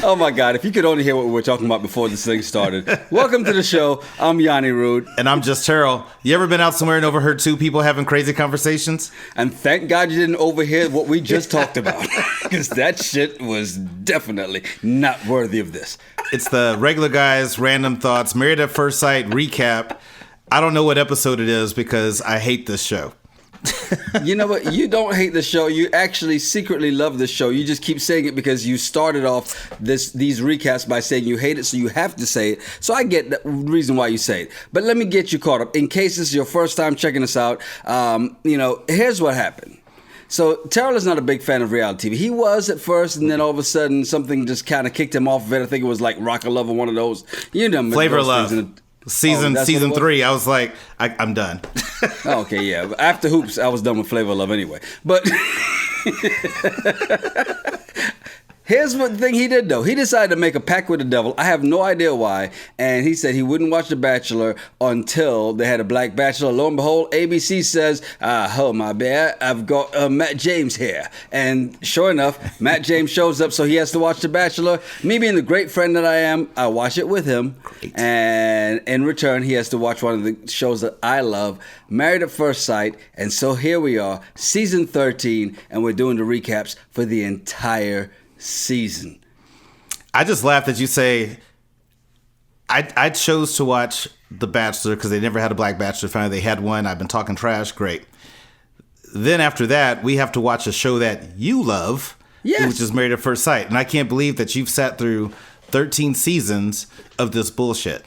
Oh my God, if you could only hear what we were talking about before this thing started. Welcome to the show. I'm Yonni Rude. And I'm just Terryl. You ever been out somewhere and overheard two people having crazy conversations? And thank God you didn't overhear what we just talked about. Because that shit was definitely not worthy of this. It's the Regular Guys Random Thoughts Married at First Sight recap. I don't know what episode it is because I hate this show. You know what? You don't hate the show. You actually secretly love the show. You just keep saying it because you started off these recaps by saying you hate it, so you have to say it. So I get the reason why you say it. But let me get you caught up. In case this is your first time checking us out, here's what happened. So Terryl is not a big fan of reality TV. He was at first, and then all of a sudden something just kind of kicked him off of it. I think it was like Rock of Love or one of those. You know, Flavor of Love. Season 3, I was like, I'm done. Okay, yeah. After Hoops, I was done with Flavor of Love anyway. But here's what the thing he did, though. He decided to make a pact with the devil. I have no idea why. And he said he wouldn't watch The Bachelor until they had a black bachelor. Lo and behold, ABC says, oh, my bad, I've got Matt James here. And sure enough, Matt James shows up, so he has to watch The Bachelor. Me being the great friend that I am, I watch it with him. Great. And in return, he has to watch one of the shows that I love, Married at First Sight. And so here we are, season 13, and we're doing the recaps for the entire season. I just laugh that you say I chose to watch The Bachelor because they never had a black bachelor. Finally, they had one. I've been talking trash. Great. Then after that, we have to watch a show that you love, yes, which is Married at First Sight. And I can't believe that you've sat through 13 seasons of this bullshit.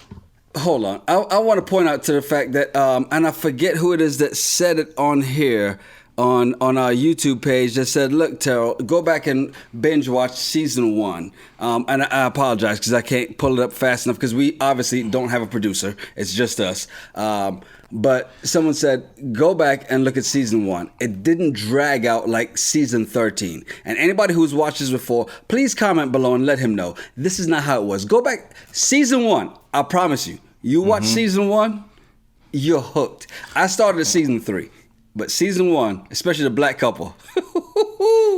Hold on. I want to point out to the fact that, and I forget who it is that said it on here, on our YouTube page, that said, look, Terrell, go back and binge watch season 1. And I apologize because I can't pull it up fast enough because we obviously don't have a producer. It's just us. But someone said, go back and look at season 1. It didn't drag out like season 13. And anybody who's watched this before, please comment below and let him know. This is not how it was. Go back. Season 1, I promise you. You watch season 1, you're hooked. I started at season 3. But season 1, especially the black couple.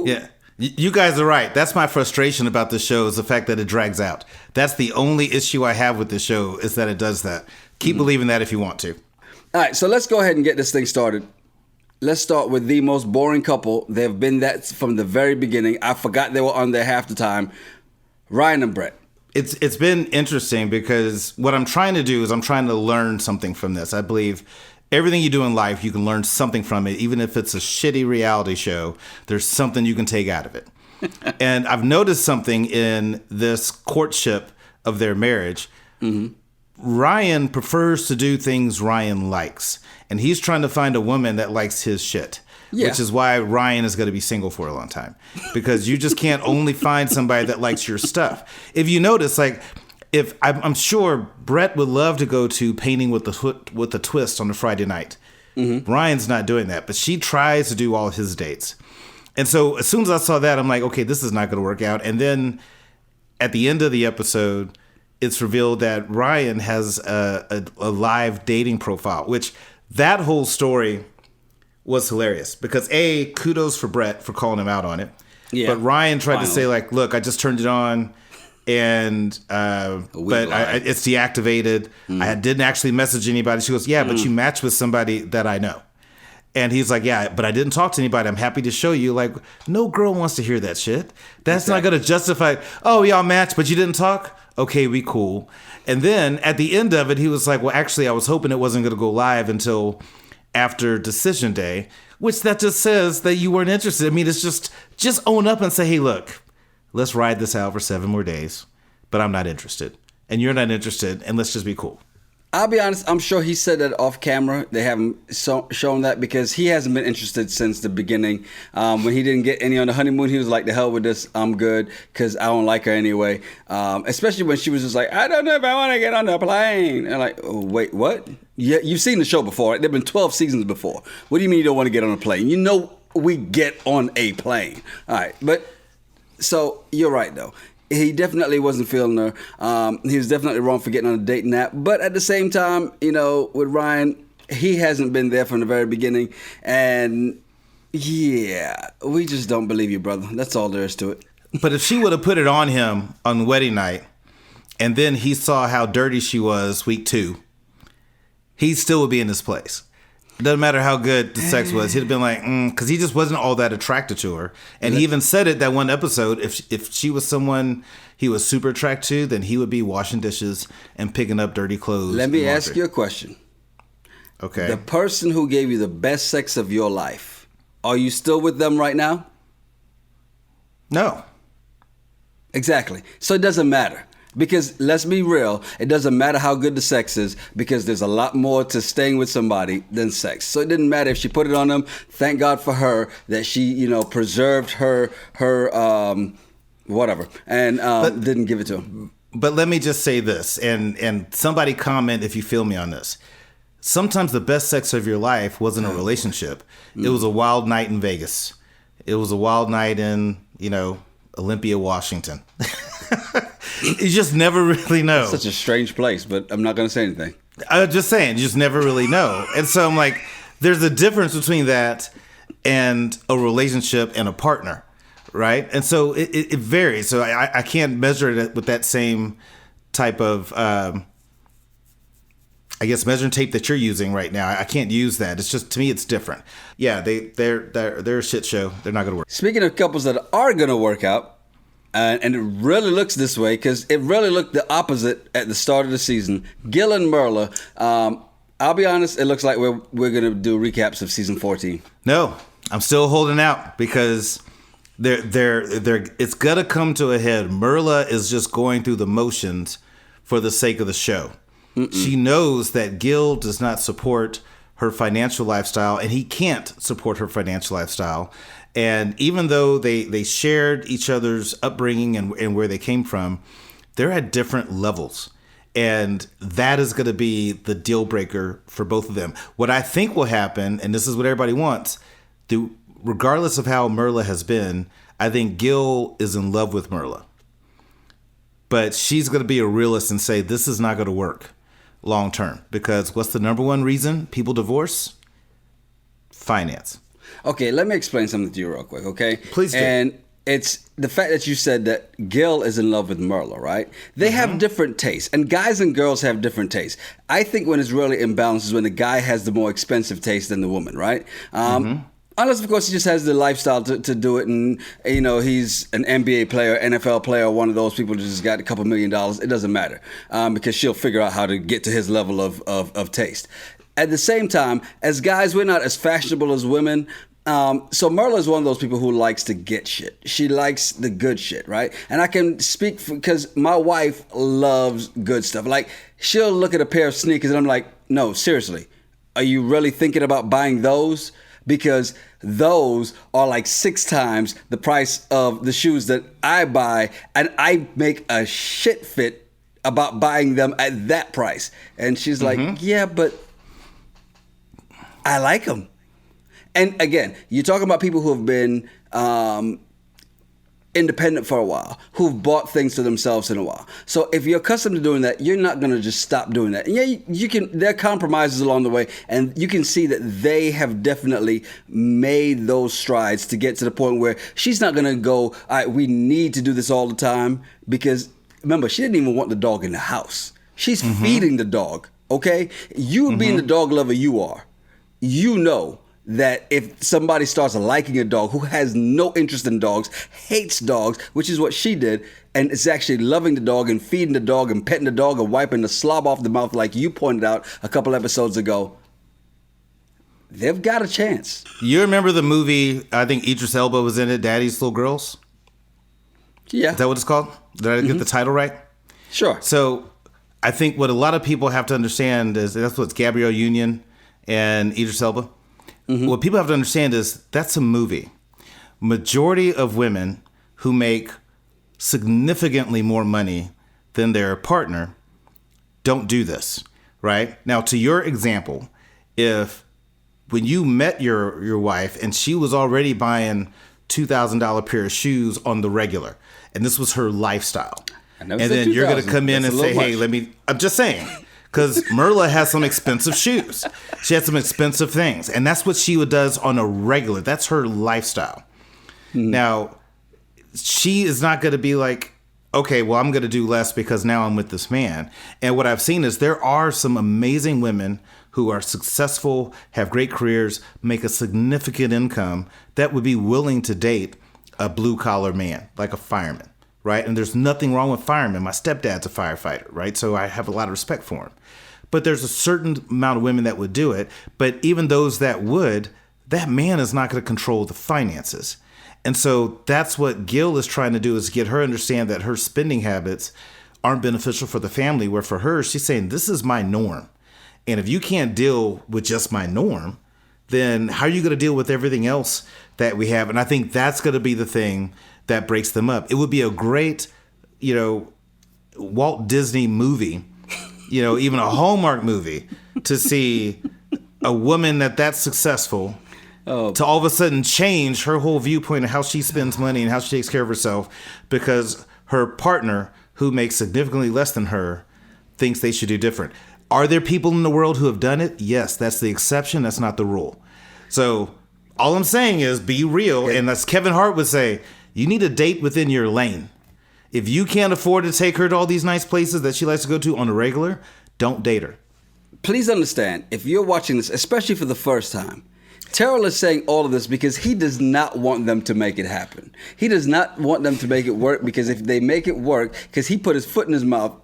Yeah, you guys are right. That's my frustration about the show is the fact that it drags out. That's the only issue I have with the show is that it does that. Keep believing that if you want to. All right, so let's go ahead and get this thing started. Let's start with the most boring couple. They've been that from the very beginning. I forgot they were on there half the time. Ryan and Brett. It's been interesting because what I'm trying to do is I'm trying to learn something from this. I believe everything you do in life, you can learn something from it. Even if it's a shitty reality show, there's something you can take out of it. And I've noticed something in this courtship of their marriage. Mm-hmm. Ryan prefers to do things Ryan likes. And he's trying to find a woman that likes his shit. Yeah. Which is why Ryan is going to be single for a long time. Because you just can't only find somebody that likes your stuff. If you notice, like, if I'm sure Brett would love to go to Painting with the Twist on a Friday night. Mm-hmm. Ryan's not doing that, but she tries to do all his dates. And so as soon as I saw that, I'm like, okay, this is not going to work out. And then at the end of the episode, it's revealed that Ryan has a live dating profile, which that whole story was hilarious because kudos for Brett for calling him out on it. Yeah. But Ryan tried to say like, look, I just turned it on. And it's deactivated. I didn't actually message anybody. She goes, yeah, but you matched with somebody that I know. And he's like, yeah, but I didn't talk to anybody. I'm happy to show you. Like, no girl wants to hear that shit. That's not going to justify, oh, y'all matched, but you didn't talk? Okay, we cool. And then at the end of it, he was like, well, actually, I was hoping it wasn't going to go live until after decision day, which that just says that you weren't interested. I mean, it's just own up and say, hey, look. Let's ride this out for 7 more days, but I'm not interested. And you're not interested, and let's just be cool. I'll be honest, I'm sure he said that off camera. They haven't shown that because he hasn't been interested since the beginning. When he didn't get any on the honeymoon, he was like, the hell with this, I'm good, because I don't like her anyway. Especially when she was just like, I don't know if I want to get on the plane. And I'm like, oh, wait, what? Yeah, you've seen the show before. Right? There have been 12 seasons before. What do you mean you don't want to get on a plane? You know we get on a plane. All right, but... So, you're right, though. He definitely wasn't feeling her. He was definitely wrong for getting on a dating app. But at the same time, with Ryan, he hasn't been there from the very beginning. And, yeah, we just don't believe you, brother. That's all there is to it. But if she would have put it on him on wedding night, and then he saw how dirty she was week 2, he still would be in this place. It doesn't matter how good the sex was. He'd have been like, because he just wasn't all that attracted to her. And he even said it that one episode. If she was someone he was super attracted to, then he would be washing dishes and picking up dirty clothes. Let me ask you a question. Okay. The person who gave you the best sex of your life, are you still with them right now? No. Exactly. So it doesn't matter. Because let's be real, it doesn't matter how good the sex is, because there's a lot more to staying with somebody than sex. So it didn't matter if she put it on them. Thank God for her that she, preserved her whatever, and didn't give it to him. But let me just say this, and somebody comment if you feel me on this. Sometimes the best sex of your life wasn't a relationship. It was a wild night in Vegas. It was a wild night in, Olympia, Washington. You just never really know. It's such a strange place, but I'm not going to say anything. I'm just saying, you just never really know. And so I'm like, there's a difference between that and a relationship and a partner, right? And so it varies. So I can't measure it with that same type of, measuring tape that you're using right now. I can't use that. It's just, to me, it's different. Yeah, they're a shit show. They're not going to work. Speaking of couples that are going to work out, and it really looks this way, because it really looked the opposite at the start of the season. Gil and Myrla, I'll be honest, it looks like we're going to do recaps of season 14. No, I'm still holding out, because it's going to come to a head. Myrla is just going through the motions for the sake of the show. She knows that Gil does not support her financial lifestyle, and he can't support her financial lifestyle. And even though they shared each other's upbringing and where they came from, they're at different levels. And that is going to be the deal breaker for both of them. What I think will happen, and this is what everybody wants, regardless of how Myrla has been, I think Gil is in love with Myrla. But she's going to be a realist and say, this is not going to work long term. Because what's the number one reason people divorce? Finance. Okay, let me explain something to you real quick, okay? Please do. And it's the fact that you said that Gil is in love with Myrla, right? They have different tastes, and guys and girls have different tastes. I think when it's really imbalanced is when the guy has the more expensive taste than the woman, right? Unless, of course, he just has the lifestyle to do it, and, he's an NBA player, NFL player, one of those people who just got a couple $1 million. It doesn't matter, because she'll figure out how to get to his level of taste. At the same time, as guys, we're not as fashionable as women. So Myrla is one of those people who likes to get shit. She likes the good shit, right? And I can speak because my wife loves good stuff. Like, she'll look at a pair of sneakers and I'm like, no, seriously, are you really thinking about buying those? Because those are like 6 times the price of the shoes that I buy, and I make a shit fit about buying them at that price. And she's like, yeah, but I like them. And again, you're talking about people who have been independent for a while, who've bought things to themselves in a while. So if you're accustomed to doing that, you're not going to just stop doing that. And yeah, you can. There are compromises along the way, and you can see that they have definitely made those strides to get to the point where she's not going to go, all right, we need to do this all the time, because remember, she didn't even want the dog in the house. She's feeding the dog, okay? You being the dog lover you are, you know that if somebody starts liking a dog who has no interest in dogs, hates dogs, which is what she did, and is actually loving the dog and feeding the dog and petting the dog and wiping the slob off the mouth like you pointed out a couple episodes ago, they've got a chance. You remember the movie, I think Idris Elba was in it, Daddy's Little Girls? Yeah. Is that what it's called? Did I get the title right? Sure. So I think what a lot of people have to understand is, that's what's Gabrielle Union and Idris Elba. What people have to understand is that's a movie. Majority of women who make significantly more money than their partner don't do this, right? Now, to your example, if when you met your wife and she was already buying $2,000 pair of shoes on the regular, and this was her lifestyle, and then you're going to come in and say, hey, I'm just saying. Because Myrla has some expensive shoes. She has some expensive things. And that's what she does on a regular. That's her lifestyle. Now, she is not going to be like, okay, well, I'm going to do less because now I'm with this man. And what I've seen is there are some amazing women who are successful, have great careers, make a significant income that would be willing to date a blue collar man, like a fireman, right? And there's nothing wrong with firemen. My stepdad's a firefighter, right? So I have a lot of respect for him. But there's a certain amount of women that would do it. But even those that would, that man is not going to control the finances. And so that's what Gil is trying to do, is get her to understand that her spending habits aren't beneficial for the family, where for her, she's saying, this is my norm. And if you can't deal with just my norm, then how are you going to deal with everything else that we have? And I think that's going to be the thing that breaks them up. It would be a great, Walt Disney movie, even a Hallmark movie, to see a woman that's successful to all of a sudden change her whole viewpoint of how she spends money and how she takes care of herself because her partner, who makes significantly less than her, thinks they should do different. Are there people in the world who have done it? Yes, that's the exception. That's not the rule. So all I'm saying is be real. And as Kevin Hart would say, you need a date within your lane. If you can't afford to take her to all these nice places that she likes to go to on a regular, don't date her. Please understand, if you're watching this, especially for the first time, Terryl is saying all of this because he does not want them to make it happen. He does not want them to make it work, because if they make it work, because he put his foot in his mouth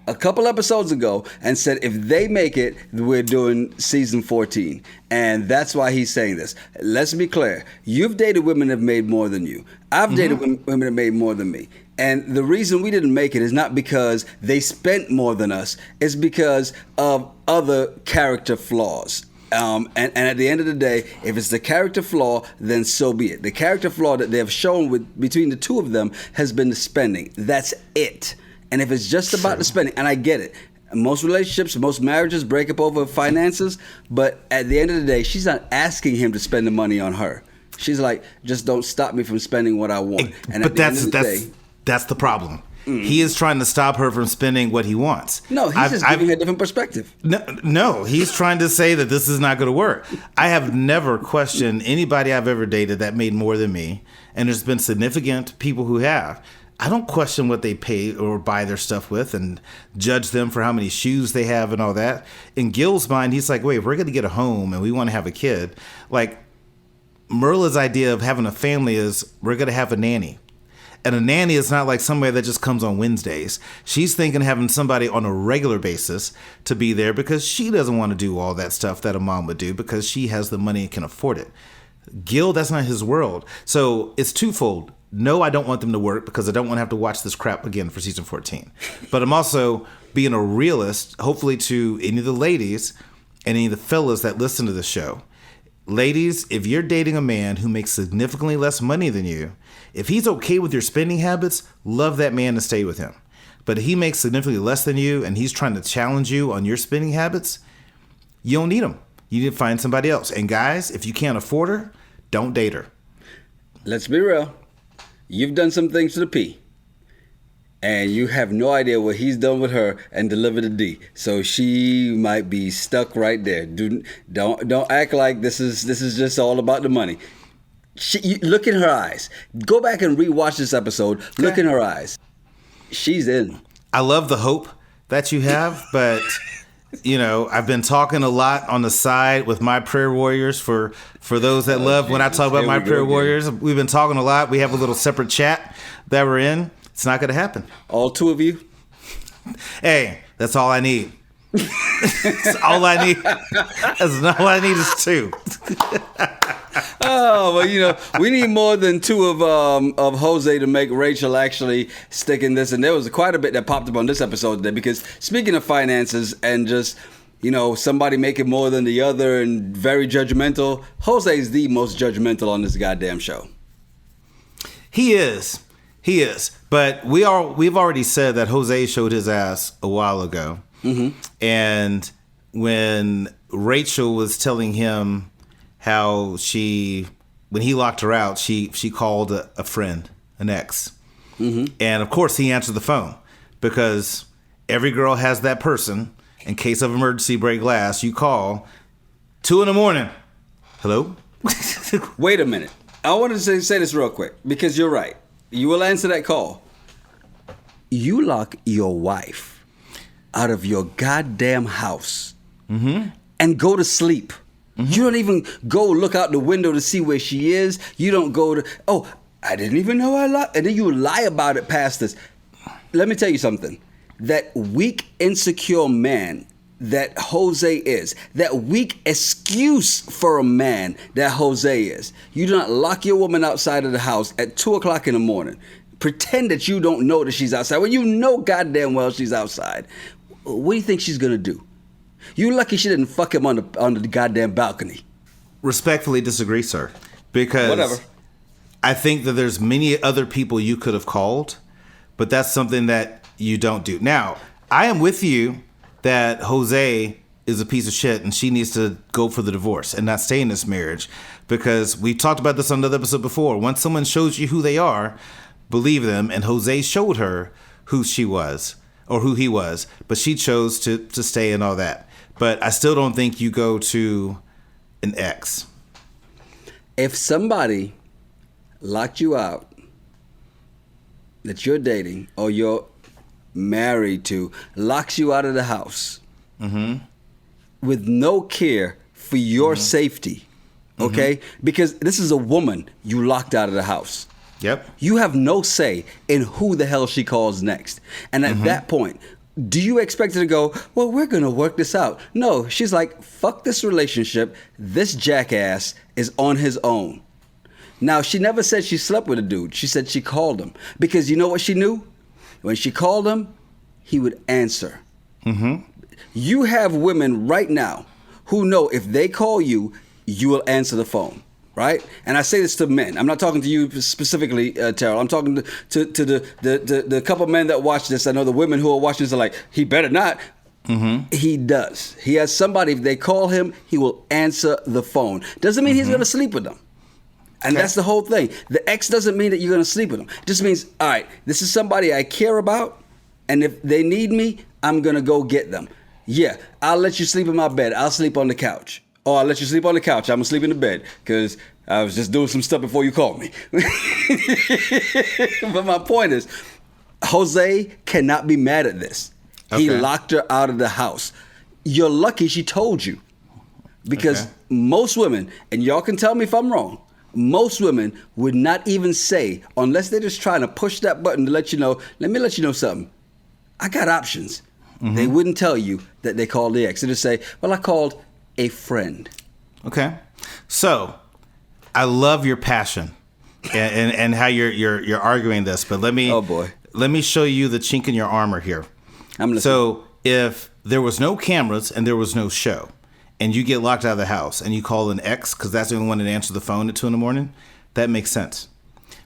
a couple episodes ago and said, if they make it, we're doing season 14. And that's why he's saying this. Let's be clear. You've dated women that have made more than you. I've dated women that have made more than me. And the reason we didn't make it is not because they spent more than us. It's because of other character flaws. And at the end of the day, if it's the character flaw, then so be it. The character flaw that they have shown between the two of them has been the spending. That's it. And if it's just about the spending, and I get it, most relationships, most marriages break up over finances, but at the end of the day, she's not asking him to spend the money on her. She's like, just don't stop me from spending what I want. And but that's the problem. He is trying to stop her from spending what he wants. No, he's just giving a different perspective. No, he's trying to say that this is not going to work. I have never questioned anybody I've ever dated that made more than me, and there's been significant people who have. I don't question what they pay or buy their stuff with and judge them for how many shoes they have and all that. In Gil's mind, he's like, wait, if we're going to get a home and we want to have a kid, like Myrla's idea of having a family is we're going to have a nanny. And a nanny is not like somebody that just comes on Wednesdays. She's thinking of having somebody on a regular basis to be there because she doesn't want to do all that stuff that a mom would do because she has the money and can afford it. Gil, that's not his world. So it's twofold. No, I don't want them to work because I don't want to have to watch this crap again for season 14. But I'm also being a realist, hopefully to any of the ladies and any of the fellas that listen to the show. Ladies, if you're dating a man who makes significantly less money than you, if he's okay with your spending habits, love that man to stay with him. But if he makes significantly less than you and he's trying to challenge you on your spending habits, you don't need him. You need to find somebody else. And guys, if you can't afford her, don't date her. Let's be real. You've done some things to the P, and you have no idea what he's done with her and delivered a D. So she might be stuck right there. Don't act like this is just all about the money. Look in her eyes. Go back and rewatch this episode. Okay. Look in her eyes. She's in. I love the hope that you have, but I've been talking a lot on the side with my prayer warriors for those that love when I talk about my prayer warriors. We've been talking a lot. We have a little separate chat that we're in. It's not going to happen. All two of you? Hey, that's all I need. That's all I need. That's all I need is two. Oh, well, we need more than two of Jose to make Rachel actually stick in this. And there was quite a bit that popped up on this episode today, because speaking of finances and just, somebody making more than the other and very judgmental, Jose is the most judgmental on this goddamn show. He is. But we've already said that Jose showed his ass a while ago. Mm-hmm. And when Rachel was telling him how when he locked her out, she called a friend, an ex. Mm-hmm. And of course he answered the phone, because every girl has that person. In case of emergency, break glass, you call 2 a.m. Hello? Wait a minute. I wanted to say this real quick, because you're right. You will answer that call. You lock your wife out of your goddamn house and go to sleep. You don't even go look out the window to see where she is. You don't go to, oh, I didn't even know I locked. And then you lie about it past us. Let me tell you something. That weak, insecure man that Jose is, that weak excuse for a man that Jose is. You do not lock your woman outside of the house at 2 o'clock in the morning. Pretend that you don't know that she's outside. Well, you know goddamn well she's outside. What do you think she's going to do? You lucky she didn't fuck him on the goddamn balcony. Respectfully disagree, sir. Because whatever. I think that there's many other people you could have called, but that's something that you don't do. Now, I am with you that Jose is a piece of shit and she needs to go for the divorce and not stay in this marriage, because we talked about this on another episode before. Once someone shows you who they are, believe them, and Jose showed her who she was or who he was, but she chose to stay and all that. But I still don't think you go to an ex. If somebody locked you out that you're dating or you're married to, locks you out of the house with no care for your safety, okay? Because this is a woman you locked out of the house. Yep. You have no say in who the hell she calls next. And at that point, do you expect her to go, well, we're going to work this out? No, she's like, fuck this relationship. This jackass is on his own. Now, she never said she slept with a dude. She said she called him. Because you know what she knew? When she called him, he would answer. You have women right now who know if they call you, you will answer the phone. Right? And I say this to men. I'm not talking to you specifically, Terryl. I'm talking to the couple men that watch this. I know the women who are watching this are like, he better not. He does. He has somebody, if they call him, he will answer the phone. Doesn't mean he's going to sleep with them. And that's the whole thing. The ex doesn't mean that you're going to sleep with them. It just means, all right, this is somebody I care about, and if they need me, I'm going to go get them. Yeah, I'll let you sleep in my bed. I'll sleep on the couch. Oh, I'll let you sleep on the couch. I'm going to sleep in the bed because I was just doing some stuff before you called me. But my point is, Jose cannot be mad at this. Okay. He locked her out of the house. You're lucky she told you. Because most women, and y'all can tell me if I'm wrong, most women would not even say, unless they're just trying to push that button to let you know, let me let you know something. I got options. They wouldn't tell you that they called the ex. They just say, well, I called a friend. Okay. So I love your passion and how you're arguing this, but let me show you the chink in your armor here. So if there was no cameras and there was no show, and you get locked out of the house and you call an ex because that's the only one that answers the phone at 2 a.m, that makes sense.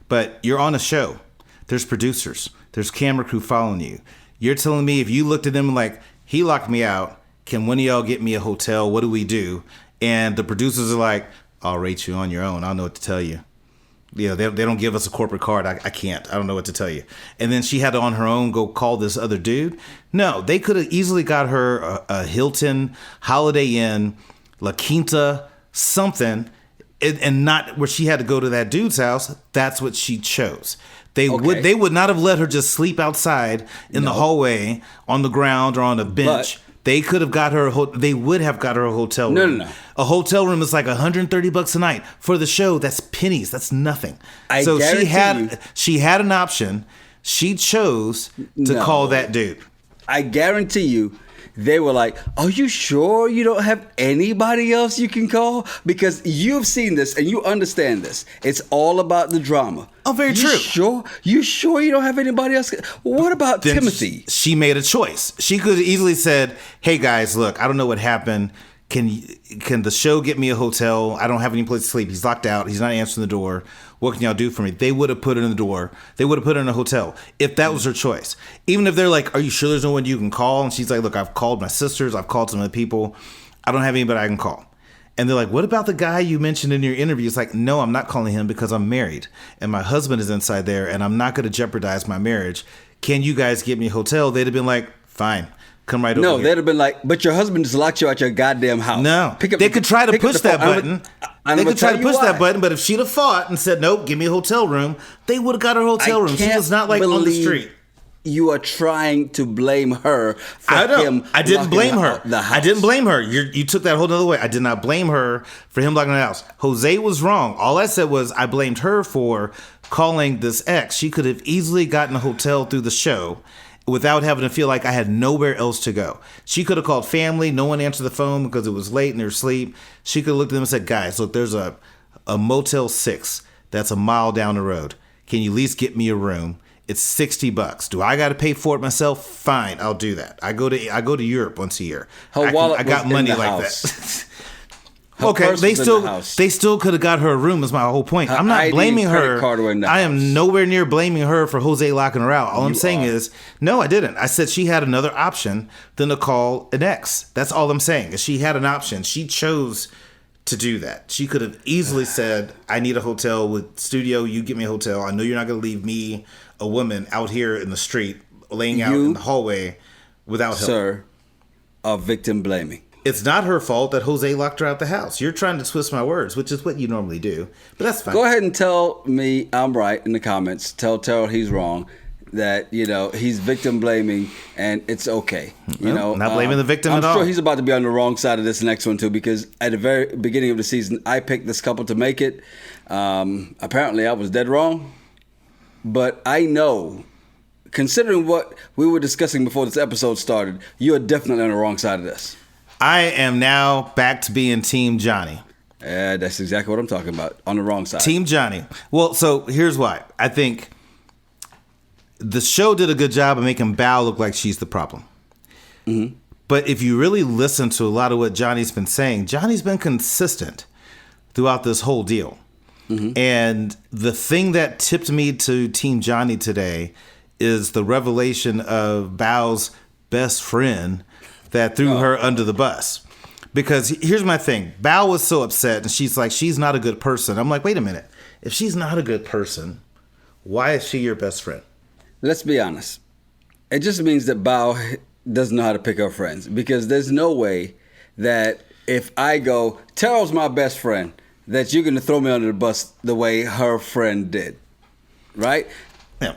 But you're on a show. There's producers. There's camera crew following you. You're telling me if you looked at them like, he locked me out, can one of y'all get me a hotel? What do we do? And the producers are like, I'll rate you on your own. I don't know what to tell you. You know, they don't give us a corporate card. I can't. I don't know what to tell you. And then she had to on her own go call this other dude. No, they could have easily got her a Hilton, Holiday Inn, La Quinta, something, and not where she had to go to that dude's house. That's what she chose. They would not have let her just sleep outside in the hallway on the ground or on a bench. They could have got her. They would have got her a hotel room. No. A hotel room is like $130 a night for the show. That's pennies. That's nothing. So she had an option. She chose to call that dude. I guarantee you, they were like, "Are you sure you don't have anybody else you can call? Because you've seen this and you understand this. It's all about the drama." Oh, very true. You sure you don't have anybody else? What about Then Timothy? She made a choice. She could have easily said, "Hey guys, look, I don't know what happened. Can the show get me a hotel? I don't have any place to sleep. He's locked out. He's not answering the door. What can y'all do for me?" They would have put her in the door. They would have put her in a hotel if that was her choice. Even if they're like, "Are you sure there's no one you can call?" And she's like, "Look, I've called my sisters. I've called some other people. I don't have anybody I can call." And they're like, "What about the guy you mentioned in your interview?" It's like, "No, I'm not calling him because I'm married and my husband is inside there and I'm not going to jeopardize my marriage. Can you guys get me a hotel?" They'd have been like, "Fine. Come right over here." No, they'd have been like, "But your husband just locked you out your goddamn house." No. They could try to push that button. And They I'm gonna could try tell to you push why. that button, but if she'd have fought and said, nope, give me a hotel room, they would have got her hotel room. She was not like on the believe street. You are trying to blame her for I know. him. I didn't locking blame her. The house. I didn't blame her. You took that whole other way. I did not blame her for him locking the house. Jose was wrong. All I said was I blamed her for calling this ex. She could have easily gotten a hotel through the show without having to feel like I had nowhere else to go. She could have called family. No one answered the phone because it was late and they were asleep. She could have looked at them and said, guys, look, there's a Motel 6 that's a mile down the road. Can you at least get me a room? It's $60. Do I got to pay for it myself? Fine, I'll do that. I go to Europe once a year. I got money like that. Okay, they still could have got her a room. Is my whole point. I'm not blaming her. I am nowhere near blaming her for Jose locking her out. All I'm saying is, no, I didn't. I said she had another option than to call an ex. That's all I'm saying. Is she had an option. She chose to do that. She could have easily said, I need a hotel with studio. You get me a hotel. I know you're not going to leave me, a woman, out here in the street, laying out in the hallway without help. Sir, are victim blaming. It's not her fault that Jose locked her out the house. You're trying to twist my words, which is what you normally do. But that's fine. Go ahead and tell me I'm right in the comments. Tell Terryl he's wrong. That, he's victim blaming and it's okay. Not blaming the victim at all. I'm sure he's about to be on the wrong side of this next one too, because at the very beginning of the season, I picked this couple to make it. Apparently I was dead wrong. But I know, considering what we were discussing before this episode started, you are definitely on the wrong side of this. I am now back to being Team Johnny. That's exactly what I'm talking about. On the wrong side. Team Johnny. Well, so here's why. I think the show did a good job of making Bao look like she's the problem. Mm-hmm. But if you really listen to a lot of what Johnny's been saying, Johnny's been consistent throughout this whole deal. Mm-hmm. And the thing that tipped me to Team Johnny today is the revelation of Bao's best friend that threw her under the bus. Because here's my thing. Bao was so upset, and she's like, she's not a good person. I'm like, wait a minute. If she's not a good person, why is she your best friend? Let's be honest. It just means that Bao doesn't know how to pick her friends. Because there's no way that if I go, Terrell's my best friend, that you're going to throw me under the bus the way her friend did. Right? Yeah.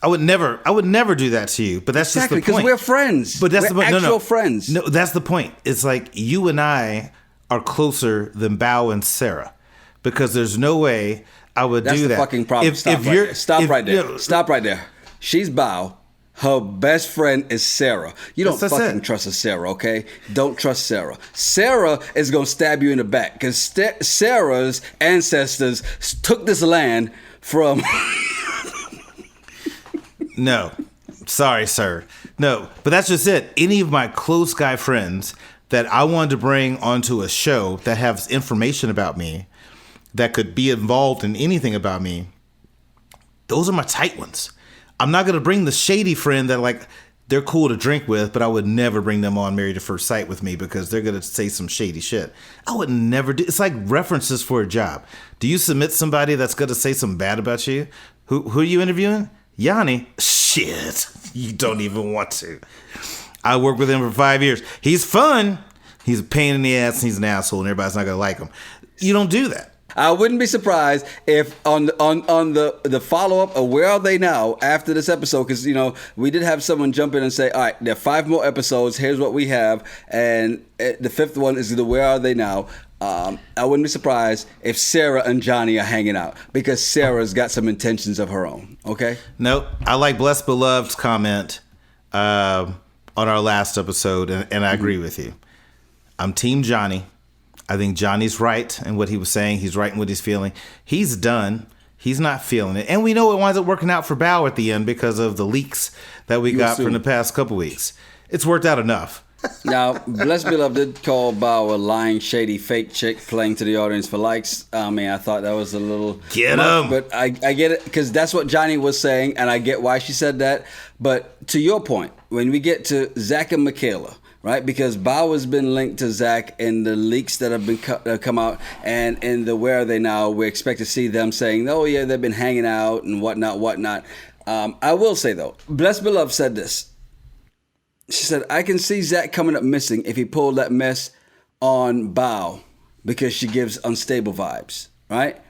I would never do that to you, but that's exactly, just the point. Because we're friends. But that's we're actual friends. No, that's the point. It's like you and I are closer than Bao and Sarah, because there's no way I would do that. That's the fucking problem. Stop right there. Stop right there. She's Bao. Her best friend is Sarah. You don't fucking trust a Sarah, okay? Don't trust Sarah. Sarah is going to stab you in the back because Sarah's ancestors took this land from... No. Sorry, sir. No. But that's just it. Any of my close guy friends that I wanted to bring onto a show that has information about me, that could be involved in anything about me, those are my tight ones. I'm not going to bring the shady friend that, like, they're cool to drink with, but I would never bring them on Married at First Sight with me because they're going to say some shady shit. I would never do. It's like references for a job. Do you submit somebody that's going to say something bad about you? Who are you interviewing? Yonni? Shit. You don't even want to. I worked with him for 5 years. He's fun. He's a pain in the ass and he's an asshole and everybody's not going to like him. You don't do that. I wouldn't be surprised if on the follow-up of Where Are They Now after this episode, because, we did have someone jump in and say, all right, there are 5 more episodes. Here's what we have. And the 5th one is the Where Are They Now. I wouldn't be surprised if Sarah and Johnny are hanging out because Sarah's got some intentions of her own. Okay? Nope. I like Blessed Beloved's comment on our last episode, and I agree with you. I'm Team Johnny. I think Johnny's right in what he was saying. He's right in what he's feeling. He's done. He's not feeling it. And we know it winds up working out for Bao at the end because of the leaks that we got from the past couple weeks. It's worked out enough. Now, Blessed Beloved did call Bao a lying, shady, fake chick playing to the audience for likes. I mean, I thought that was a little... Get him! But I get it, because that's what Johnny was saying, and I get why she said that. But to your point, when we get to Zack and Michaela, right? Because Bao has been linked to Zack in the leaks that have been come out, and in the Where Are They Now, we expect to see them saying, oh yeah, they've been hanging out and whatnot. I will say though, Blessed Beloved said this. She said, I can see Zack coming up missing if he pulled that mess on Bao because she gives unstable vibes, right?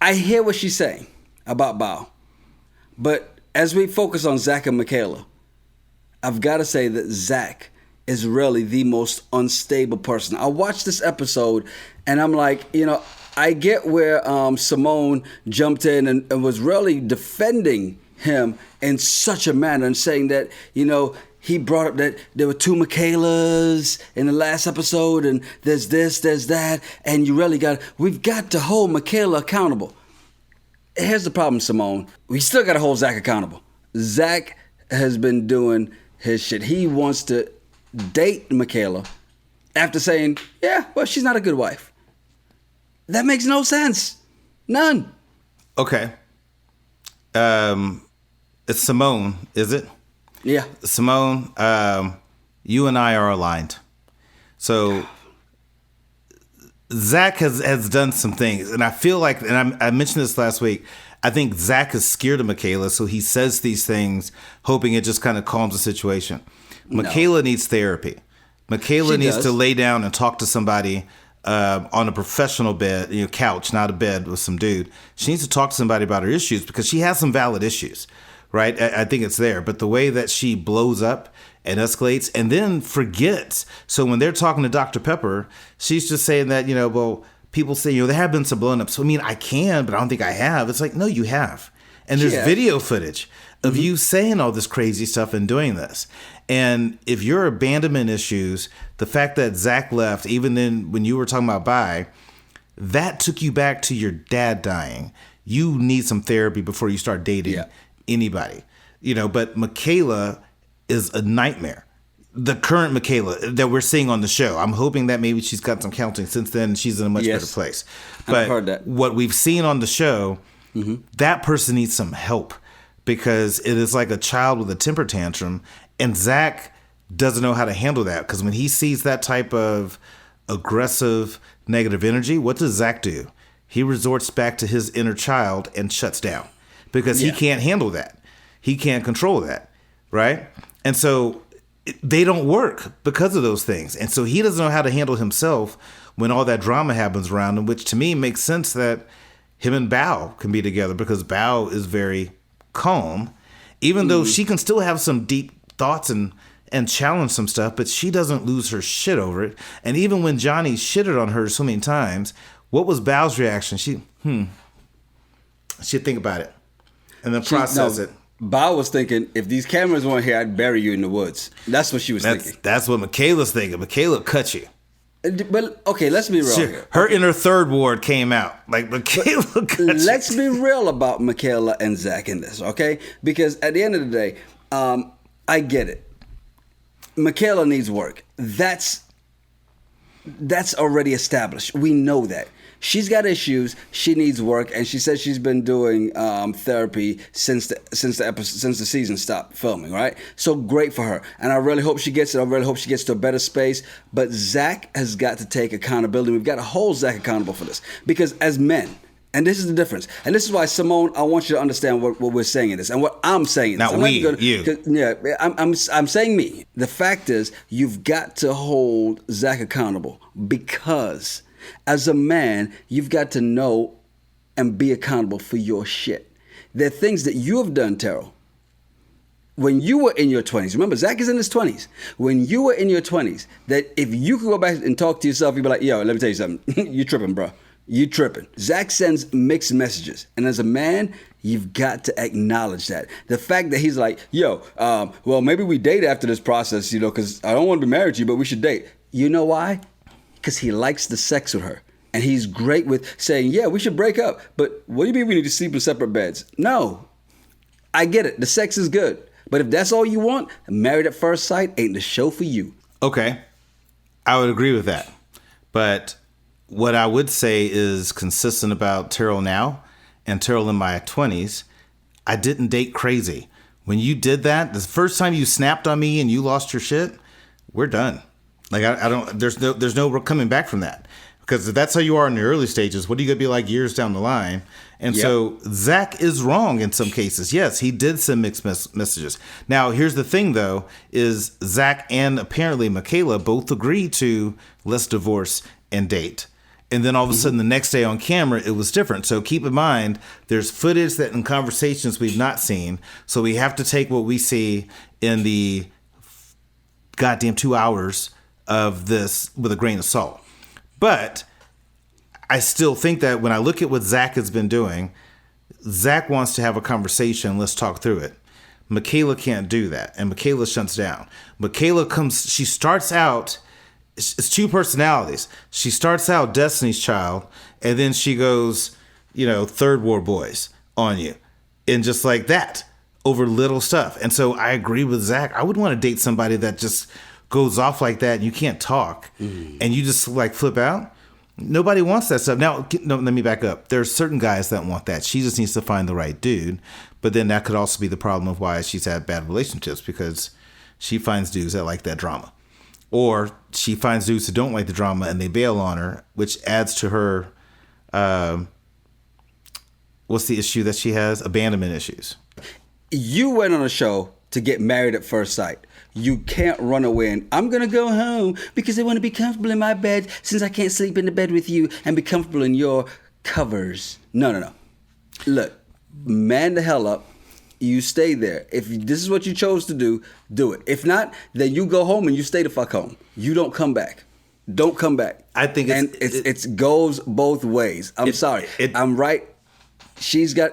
I hear what she's saying about Bao. But as we focus on Zack and Michaela, I've got to say that Zack is really the most unstable person. I watched this episode and I'm like, I get where Simone jumped in and was really defending him in such a manner and saying that, he brought up that there were 2 Michaelas in the last episode and there's this, there's that, and we've got to hold Michaela accountable. Here's the problem, Simone. We still got to hold Zack accountable. Zack has been doing his shit. He wants to date Michaela after saying, yeah, well, she's not a good wife. That makes no sense. None. Okay. It's Simone, is it? Yeah. Simone, you and I are aligned. So Zack has done some things, and I feel like, and I mentioned this last week, I think Zack is scared of Michaela, so he says these things, hoping it just kind of calms the situation. Michaela needs therapy. Michaela needs to lay down and talk to somebody on a professional bed, couch, not a bed with some dude. She needs to talk to somebody about her issues because she has some valid issues, right? I think it's there. But the way that she blows up and escalates and then forgets. So when they're talking to Dr. Pepper, she's just saying that, well, people say, there have been some blown ups. So, I can, but I don't think I have. It's like, no, you have. And there's video footage of you saying all this crazy stuff and doing this. And if your abandonment issues, the fact that Zack left, even then when you were talking about Bai, that took you back to your dad dying. You need some therapy before you start dating anybody. But Michaela is a nightmare. The current Michaela that we're seeing on the show, I'm hoping that maybe she's got some counseling since then. She's in a much better place. But I've heard that. What we've seen on the show, that person needs some help because it is like a child with a temper tantrum. And Zack doesn't know how to handle that because when he sees that type of aggressive, negative energy, what does Zack do? He resorts back to his inner child and shuts down because he can't handle that. He can't control that, right? And so they don't work because of those things. And so he doesn't know how to handle himself when all that drama happens around him, which to me makes sense that him and Bao can be together because Bao is very calm, even though she can still have some deep thoughts and challenge some stuff, but she doesn't lose her shit over it. And even when Johnny shitted on her so many times, what was Bao's reaction? She'd think about it and then process it. Bao was thinking, if these cameras weren't here, I'd bury you in the woods. That's what she was thinking. That's what Michaela's thinking. Michaela cut you. But, okay, let's be real here. Her inner third ward came out. Like, Michaela cut you. Let's be real about Michaela and Zack in this, okay? Because at the end of the day, I get it. Michaela needs work. That's already established. We know that. She's got issues. She needs work, and she says she's been doing therapy since the season stopped filming. Right, so great for her, and I really hope she gets it. I really hope she gets to a better space. But Zack has got to take accountability. We've got to hold Zack accountable for this because as men. And this is the difference. And this is why, Simone, I want you to understand what we're saying in this and what I'm saying in this. You. Yeah, I'm saying me. The fact is, you've got to hold Zack accountable because as a man, you've got to know and be accountable for your shit. There are things that you have done, Terryl, when you were in your 20s. Remember, Zack is in his 20s. When you were in your 20s, that if you could go back and talk to yourself, you'd be like, yo, let me tell you something. You tripping, bro. You tripping. Zack sends mixed messages. And as a man, you've got to acknowledge that. The fact that he's like, yo, well, maybe we date after this process, because I don't want to be married to you, but we should date. You know why? Because he likes the sex with her. And he's great with saying, yeah, we should break up. But what do you mean we need to sleep in separate beds? No. I get it. The sex is good. But if that's all you want, Married at First Sight ain't the show for you. Okay. I would agree with that. But what I would say is consistent about Terryl now and Terryl in my 20s, I didn't date crazy. When you did that, the first time you snapped on me and you lost your shit, we're done. Like I don't. There's no coming back from that. Because if that's how you are in the early stages, what are you going to be like years down the line? And so Zack is wrong in some cases. Yes, he did send mixed messages. Now, here's the thing, though, is Zack and apparently Michaela both agree to let's divorce and date. And then all of a sudden the next day on camera, it was different. So keep in mind, there's footage that in conversations we've not seen. So we have to take what we see in the goddamn 2 hours of this with a grain of salt. But I still think that when I look at what Zack has been doing, Zack wants to have a conversation. Let's talk through it. Michaela can't do that. And Michaela shuts down. Michaela she starts out, it's two personalities. She starts out Destiny's Child, and then she goes, Third War Boys on you. And just like that, over little stuff. And so I agree with Zack. I would want to date somebody that just goes off like that and you can't talk and you just like flip out. Nobody wants that stuff. Now, no, let me back up. There's certain guys that want that. She just needs to find the right dude. But then that could also be the problem of why she's had bad relationships, because she finds dudes that like that drama. Or she finds dudes who don't like the drama and they bail on her, which adds to her, what's the issue that she has? Abandonment issues. You went on a show to get married at first sight. You can't run away and I'm going to go home because I want to be comfortable in my bed since I can't sleep in the bed with you and be comfortable in your covers. No. Look, man the hell up. You stay there. If this is what you chose to do, do it. If not, then you go home and you stay the fuck home. You don't come back. Don't come back. I think it goes both ways. I'm sorry. I'm right.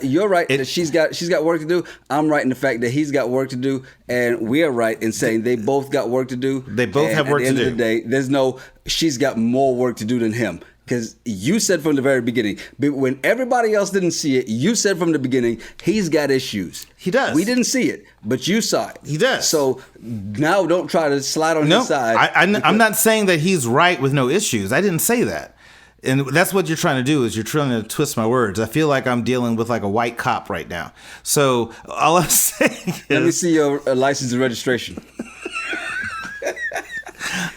You're right that she's got work to do. I'm right in the fact that he's got work to do, and we're right in saying they both got work to do. They both have work to do. At the end of the day, there's no she's got more work to do than him. Because you said from the very beginning, but when everybody else didn't see it, you said from the beginning, he's got issues. He does. We didn't see it, but you saw it. He does. So now don't try to slide on his side. I'm not saying that he's right with no issues. I didn't say that. And that's what you're trying to do, is you're trying to twist my words. I feel like I'm dealing with like a white cop right now. So all I'm saying is... Let me see your license and registration.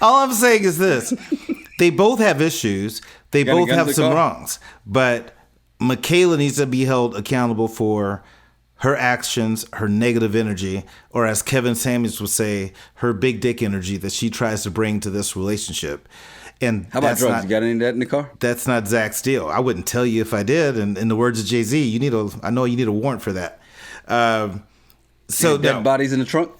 All I'm saying is this. They both have issues. They both have some wrongs. But Michaela needs to be held accountable for her actions, her negative energy, or as Kevin Samuels would say, her big dick energy that she tries to bring to this relationship. And how about drugs? You got any of that in the car? That's not Zack's deal. I wouldn't tell you if I did. And in the words of Jay-Z, I know you need a warrant for that. So dead bodies in the trunk?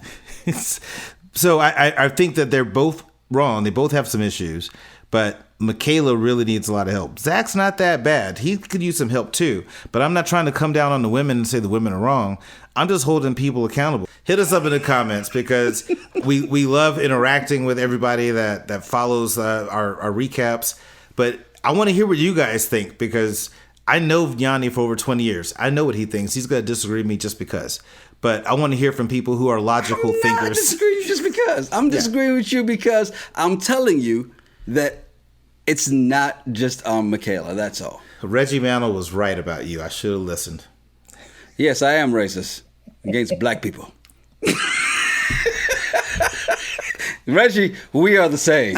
So I think that they're both wrong. They both have some issues. But Michaela really needs a lot of help. Zack's not that bad. He could use some help too. But I'm not trying to come down on the women and say the women are wrong. I'm just holding people accountable. Hit us up in the comments, because we love interacting with everybody that follows our recaps. But I want to hear what you guys think, because I know Yonni for over 20 years. I know what he thinks. He's going to disagree with me just because. But I want to hear from people who are logical thinkers. I'm not disagreeing with you just because. I'm disagreeing with you because I'm telling you that it's not just Michaela. That's all. Reggie Mantle was right about you. I should have listened. Yes, I am racist against black people. Reggie, we are the same.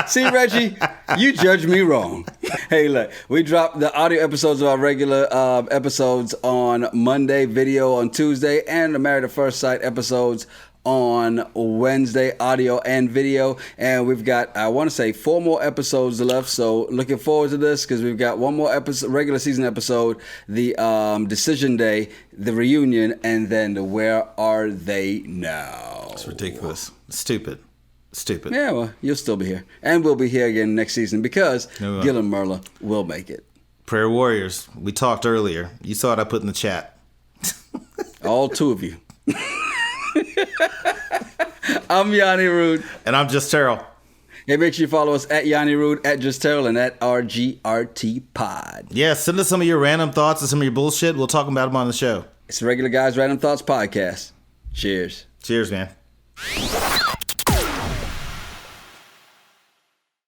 See, Reggie, you judged me wrong. Hey, look, we dropped the audio episodes of our regular episodes on Monday, video on Tuesday, and the Married at First Sight episodes on Wednesday, audio and video. And we've got, I want to say, 4 more episodes left. So looking forward to this, because we've got 1 more episode, regular season episode, the decision day, the reunion, and then the Where Are They Now? It's ridiculous. Stupid. Yeah, well, you'll still be here. And we'll be here again next season, because Gil and Myrla will make it. Prayer Warriors. We talked earlier. You saw what I put in the chat. All 2 of you. I'm Yonni Rude. And I'm Just Terryl. Hey, make sure you follow us at Yonni Rude, at Just Terryl, and at RGRT Pod. Yeah, send us some of your random thoughts and some of your bullshit. We'll talk about them on the show. It's the Regular Guys Random Thoughts Podcast. Cheers. Cheers, man.